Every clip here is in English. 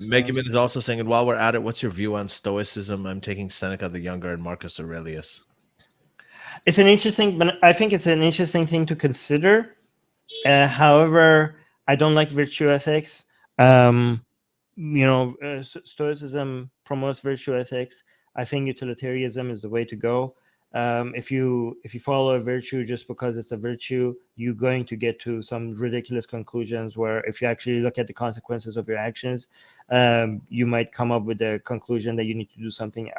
Megaman is also saying, and while we're at it, what's your view on Stoicism? I'm taking Seneca the Younger and Marcus Aurelius. It's an interesting, but I think it's an interesting thing to consider. However, I don't like virtue ethics. Stoicism promotes virtue ethics. I think utilitarianism is the way to go. If you follow a virtue just because it's a virtue, you're going to get to some ridiculous conclusions where if you actually look at the consequences of your actions, you might come up with the conclusion that you need to do something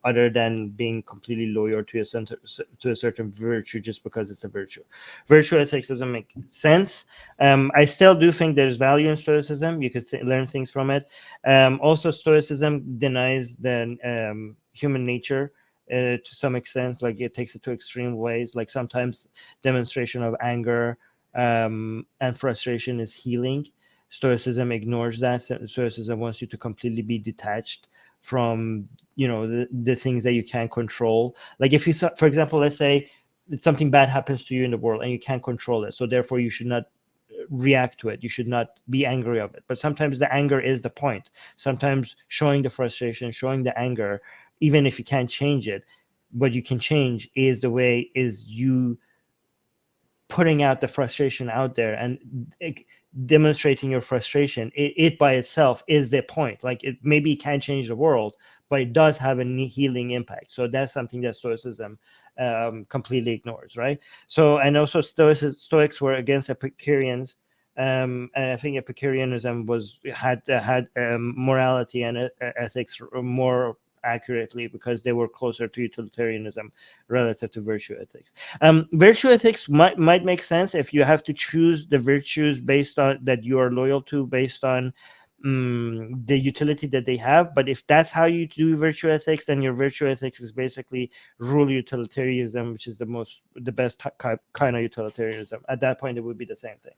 other than being completely loyal to a certain virtue just because it's a virtue. Virtue ethics doesn't make sense. I still do think there's value in Stoicism. You could learn things from it. Also, Stoicism denies the human nature to some extent. Like it takes it to extreme ways. Like sometimes demonstration of anger and frustration is healing. Stoicism ignores that. Stoicism wants you to completely be detached from the things that you can't control. Like if you, for example, let's say something bad happens to you in the world and you can't control it, so therefore you should not react to it. You should not be angry of it. But sometimes the anger is the point. Sometimes showing the frustration, showing the anger, even if you can't change it, what you can change is you putting out the frustration out there and demonstrating your frustration. It by itself is the point. Like it maybe can't change the world, but it does have a healing impact. So that's something that Stoicism completely ignores, right? So, and also Stoics were against Epicureans, and I think Epicureanism had morality and ethics more accurately because they were closer to utilitarianism relative to virtue ethics. Virtue ethics might make sense if you have to choose the virtues based on that you are loyal to based on the utility that they have. But if that's how you do virtue ethics, then your virtue ethics is basically rule utilitarianism, which is the best kind of utilitarianism. At that point, it would be the same thing.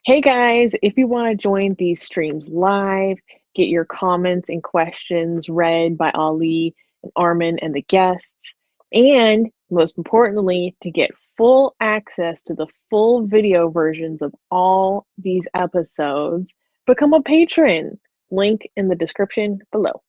Hey guys, if you want to join these streams live, get your comments and questions read by Ali and Armin and the guests, and most importantly, to get full access to the full video versions of all these episodes, become a patron. Link in the description below.